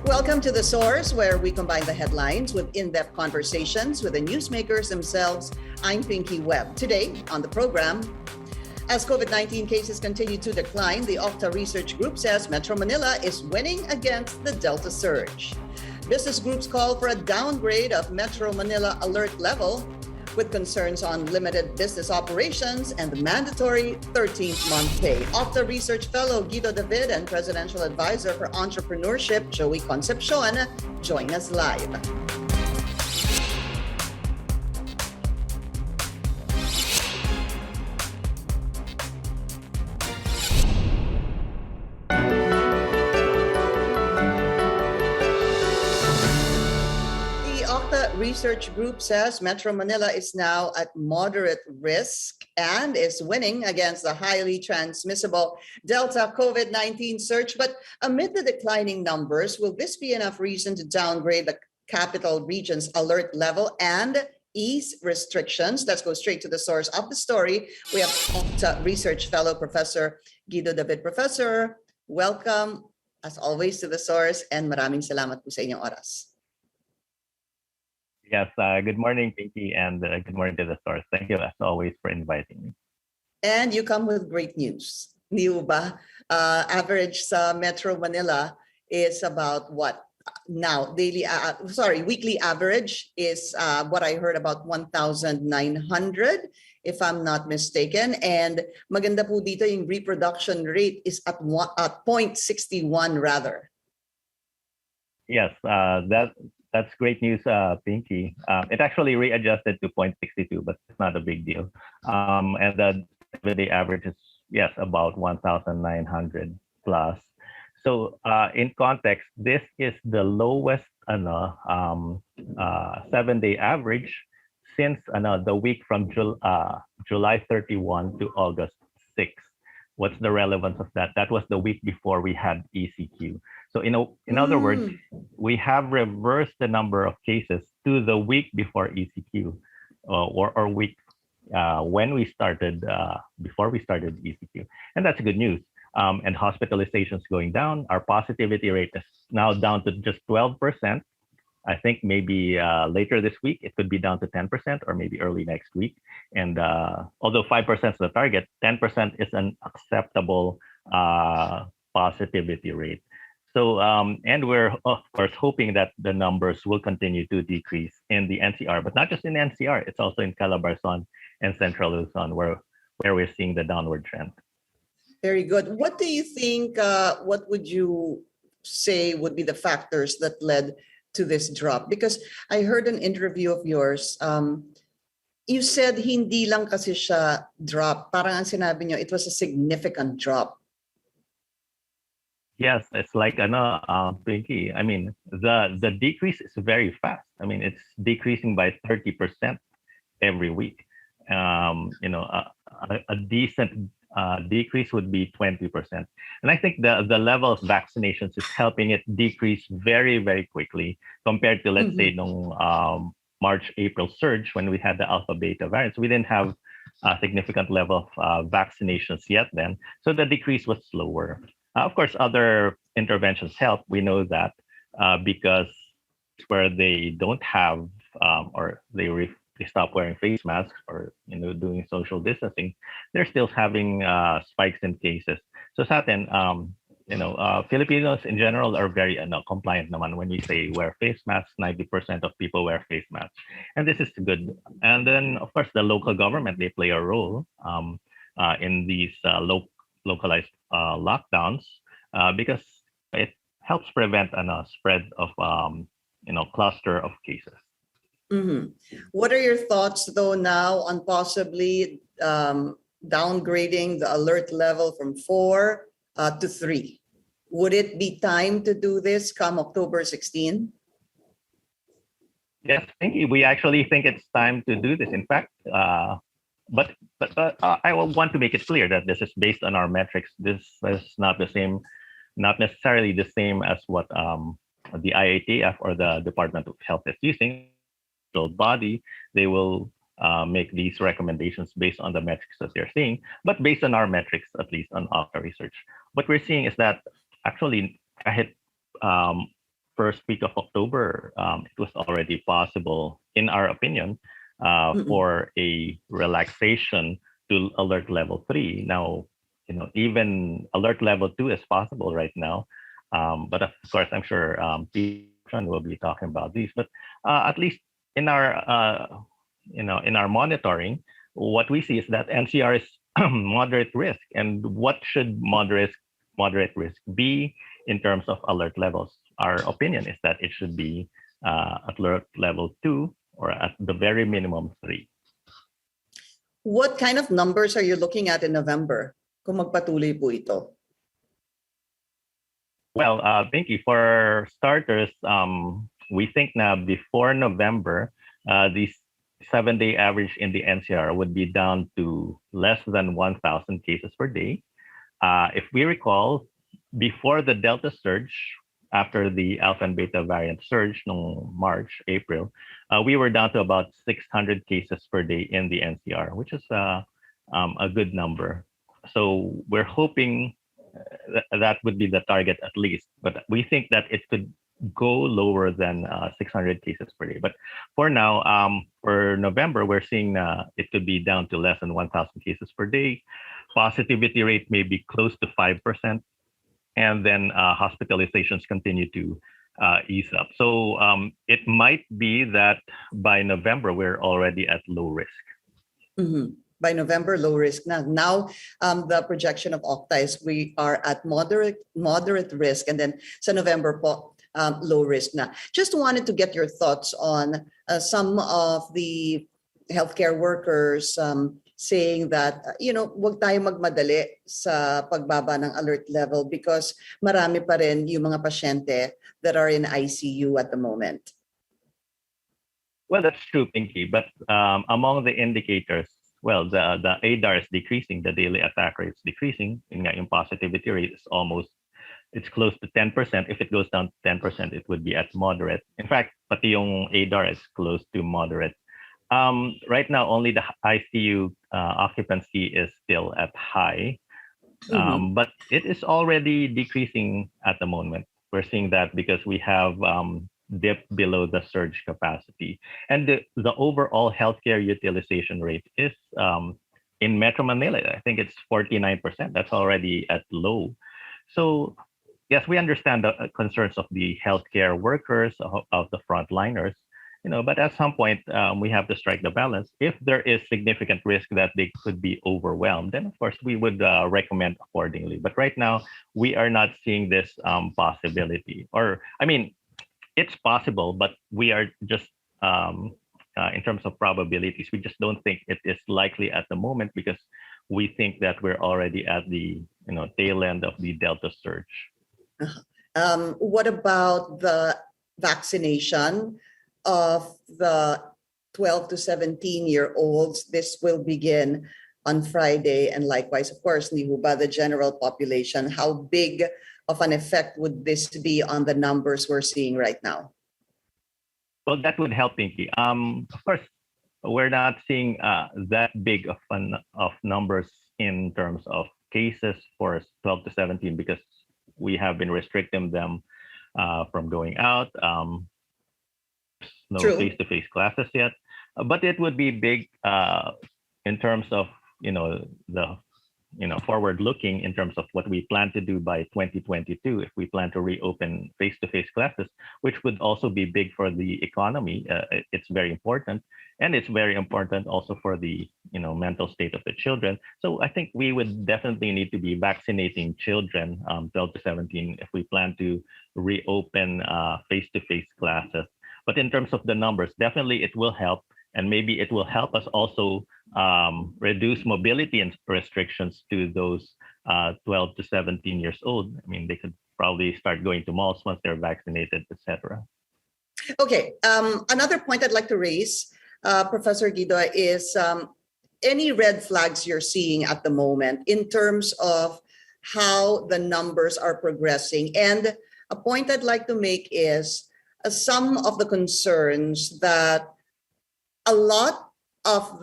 Welcome to The Source, where we combine the headlines with in-depth conversations with the newsmakers themselves. I'm Pinky Webb. Today on the program, as COVID-19 cases continue to decline, the OCTA Research Group says Metro Manila is winning against the Delta surge. Business groups call for a downgrade of Metro Manila alert level, with concerns on limited business operations and the mandatory 13th month pay. OCTA Research Fellow Guido and Presidential Advisor for Entrepreneurship, Joey Concepcion, join us live. Research Group says Metro Manila is now at moderate risk and is winning against the highly transmissible Delta COVID-19 surge. But amid the declining numbers, will this be enough reason to downgrade the capital region's alert level and ease restrictions? Let's go straight to the source of the story. We have OCTA Research Fellow Professor Guido David. Professor, welcome as always to the source and maraming salamat po sa inyong oras. Yes, good morning, Pinky, and good morning to the source. Thank you, as always, for inviting me. And you come with great news. Hindi ba? Average sa Metro Manila is about what? Now, weekly average is what I heard about 1,900, if I'm not mistaken. And maganda po dito yung reproduction rate is at 0.61 rather. Yes, that's great news, Pinky. It actually readjusted to 0.62, but it's not a big deal. And the day average is, yes, about 1,900 plus. So in context, this is the lowest 7-day average since the week from July 31 to August 6. What's the relevance of that? That was the week before we had ECQ. So in other words, we have reversed the number of cases to the week before ECQ, or week when we started before we started ECQ, and that's good news. And hospitalizations going down. Our positivity rate is now down to just 12%. I think maybe later this week it could be down to 10%, or maybe early next week. And although 5% is the target, 10% is an acceptable positivity rate. So, and we're of course hoping that the numbers will continue to decrease in the NCR, but not just in NCR, it's also in Calabarzon and Central Luzon where we're seeing the downward trend. Very good. What do you think, what would you say would be the factors that led to this drop? Because I heard an interview of yours, you said hindi lang kasi siya drop, parang ang sinabi nyo, it was a significant drop. Yes, it's like Pinky. I mean, the decrease is very fast. I mean, it's decreasing by 30% every week. A decent decrease would be 20%. And I think the level of vaccinations is helping it decrease very, very quickly compared to, let's say, March, April surge when we had the alpha beta variants. We didn't have a significant level of vaccinations yet then. So the decrease was slower. Of course, other interventions help. We know that because where they don't have or they stop wearing face masks or doing social distancing, they're still having spikes in cases. So sa atin, Filipinos in general are very compliant naman when we say wear face masks. 90% of people wear face masks, and this is good. And then of course the local government, they play a role in these localized lockdowns because it helps prevent a spread of cluster of cases. What are your thoughts though now on possibly downgrading the alert level from 4 to 3? Would it be time to do this come October 16? Yes, we actually think it's time to do this. In fact, but I want to make it clear that this is based on our metrics. This is not necessarily the same as what the IATF or the Department of Health is using. Body, they will make these recommendations based on the metrics that they're seeing, but based on our metrics, at least on OCTA Research. What we're seeing is that actually kahit first week of October, it was already possible, in our opinion, for a relaxation to alert level 3. Now, even alert level 2 is possible right now. But of course, I'm sure Peter will be talking about these. But at least in our monitoring, what we see is that NCR is moderate risk. And what should moderate risk be in terms of alert levels? Our opinion is that it should be alert level 2 or at the very minimum 3. What kind of numbers are you looking at in November kung magpatuloy po ito? Well, Pinky, for starters, we think now before November, the 7-day average in the NCR would be down to less than 1,000 cases per day. If we recall, before the Delta surge, after the Alpha and Beta variant surge no March, April, we were down to about 600 cases per day in the NCR, which is a good number. So we're hoping that would be the target at least, but we think that it could go lower than 600 cases per day. But for now, for November, we're seeing it could be down to less than 1,000 cases per day. Positivity rate may be close to 5%. And then hospitalizations continue to ease up. So it might be that by November, we're already at low risk. Mm-hmm. By November, low risk na. Now, the projection of OCTA is we are at moderate risk, and then sa November po, low risk na. Just wanted to get your thoughts on some of the healthcare workers saying that, wag tayo magmadali sa pagbaba ng alert level because marami pa rin yung mga pasyente that are in ICU at the moment. Well, that's true, Pinky. But among the indicators, well, the ADAR is decreasing, the daily attack rate is decreasing. Yung positivity rate is it's close to 10%. If it goes down to 10%, it would be at moderate. In fact, pati yung ADAR is close to moderate. Right now, only the ICU occupancy is still at high, but it is already decreasing at the moment. We're seeing that because we have dipped below the surge capacity. And the overall healthcare utilization rate is in Metro Manila, I think it's 49%. That's already at low. So yes, we understand the concerns of the healthcare workers, of the frontliners. But at some point, we have to strike the balance. If there is significant risk that they could be overwhelmed, then of course we would recommend accordingly. But right now, we are not seeing this possibility. Or, I mean, it's possible, but we are just, in terms of probabilities, we just don't think it is likely at the moment because we think that we're already at the tail end of the Delta surge. What about the vaccination of the 12 to 17-year-olds? This will begin on Friday, and likewise, of course, Nihuba, the general population. How big of an effect would this be on the numbers we're seeing right now? Well, that would help, Pinky. Of course, we're not seeing that big of numbers in terms of cases for 12 to 17 because we have been restricting them from going out. No face-to-face classes yet, but it would be big in terms of the forward-looking in terms of what we plan to do by 2022 if we plan to reopen face-to-face classes, which would also be big for the economy. It's very important, and it's very important also for the mental state of the children. So I think we would definitely need to be vaccinating children 12 to 17 if we plan to reopen face-to-face classes. But in terms of the numbers, definitely it will help. And maybe it will help us also reduce mobility and restrictions to those 12 to 17 years old. I mean, they could probably start going to malls once they're vaccinated, etc. Okay. Another point I'd like to raise, Professor Guido, is any red flags you're seeing at the moment in terms of how the numbers are progressing. And a point I'd like to make is some of the concerns that a lot of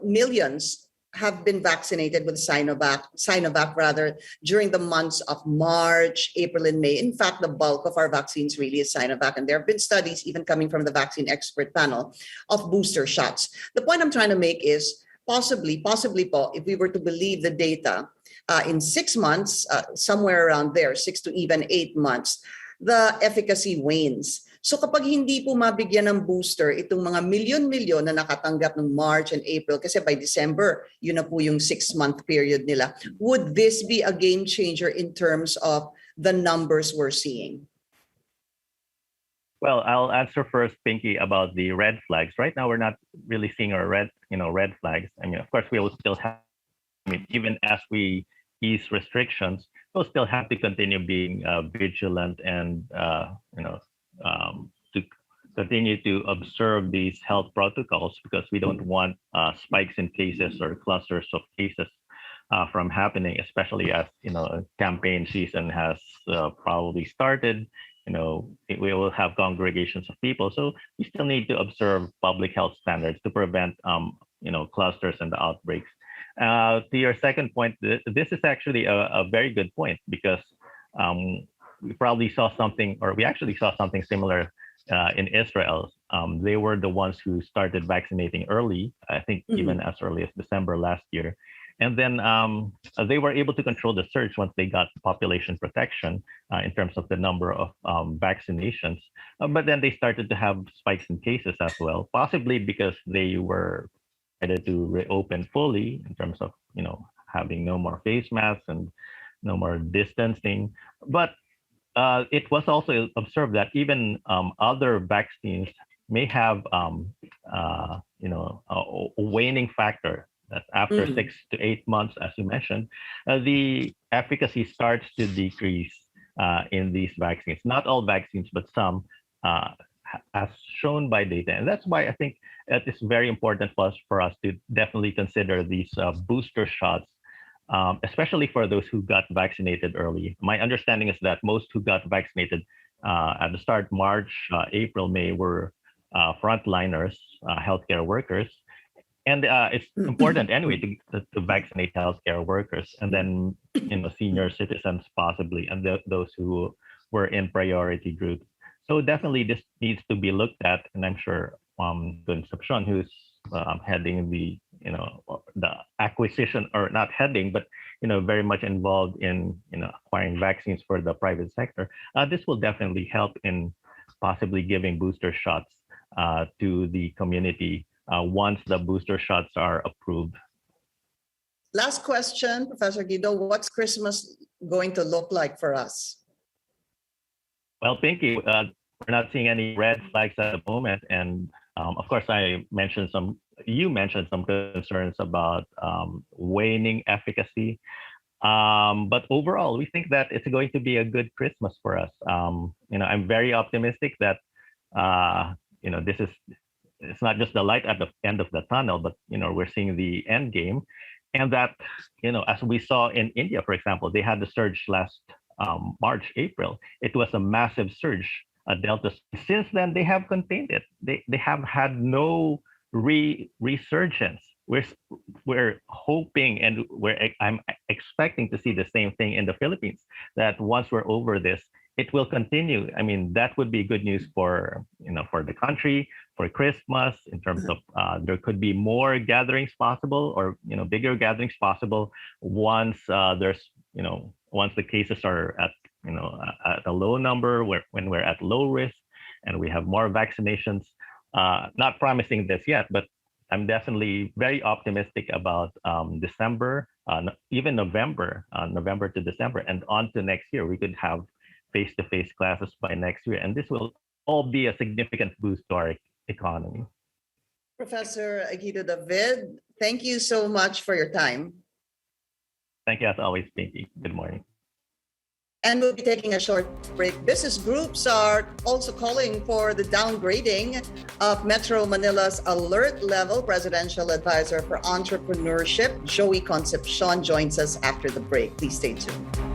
millions have been vaccinated with Sinovac rather, during the months of March, April, and May. In fact, the bulk of our vaccines really is Sinovac, and there have been studies even coming from the vaccine expert panel of booster shots. The point I'm trying to make is possibly po, if we were to believe the data, in 6 months, somewhere around there, 6 to even 8 months, the efficacy wanes. So kapag hindi po mabigyan ng booster itong mga milyon-milyon na nakatanggap ng March and April, kasi by December, yun na po yung 6-month period nila, would this be a game changer in terms of the numbers we're seeing? Well, I'll answer first, Pinky, about the red flags. Right now, we're not really seeing our red flags. I mean, of course, we will still have, even as we ease restrictions, we'll still have to continue being vigilant and, to continue to observe these health protocols, because we don't want spikes in cases or clusters of cases from happening, especially as campaign season has probably started. We will have congregations of people, so we still need to observe public health standards to prevent clusters and the outbreaks. To your second point, this is actually a very good point, because we probably saw something, or we actually saw something similar in Israel. They were the ones who started vaccinating early, I think even as early as December last year. And then they were able to control the surge once they got population protection in terms of the number of vaccinations. But then they started to have spikes in cases as well, possibly because they were ready to reopen fully in terms of having no more face masks and no more distancing. But it was also observed that even other vaccines may have a waning factor, that after 6 to 8 months, as you mentioned, the efficacy starts to decrease in these vaccines. Not all vaccines, but some, as shown by data. And that's why I think it is very important for us to definitely consider these booster shots, especially for those who got vaccinated early. My understanding is that most who got vaccinated at the start, March, April, May, were frontliners, healthcare workers. And it's important anyway to vaccinate healthcare workers, and then senior citizens possibly, and those who were in priority groups. So definitely this needs to be looked at, and I'm sure Concepcion, who's heading the acquisition, or not heading, but very much involved in acquiring vaccines for the private sector. This will definitely help in possibly giving booster shots to the community once the booster shots are approved. Last question, Professor Guido, what's Christmas going to look like for us? Well, Pinky, we're not seeing any red flags at the moment. And of course, you mentioned some concerns about waning efficacy. But overall, we think that it's going to be a good Christmas for us. I'm very optimistic that, it's not just the light at the end of the tunnel, but, we're seeing the end game. And that, as we saw in India, for example, they had the surge last March, April. It was a massive surge, a Delta. Since then, they have contained it. They have had no resurgence. We're hoping, and I'm expecting to see the same thing in the Philippines, that once we're over this, it will continue. I mean, that would be good news for the country, for Christmas, in terms of there could be more gatherings possible, or bigger gatherings possible once once the cases are at a low number, when we're at low risk and we have more vaccinations. Not promising this yet, but I'm definitely very optimistic about December, even November to December, and on to next year. We could have face-to-face classes by next year, and this will all be a significant boost to our economy. Professor Guido David, thank you so much for your time. Thank you as always, Pinky. Good morning. And we'll be taking a short break. Business groups are also calling for the downgrading of Metro Manila's alert level presidential advisor for entrepreneurship. Joey Concepcion joins us after the break. Please stay tuned.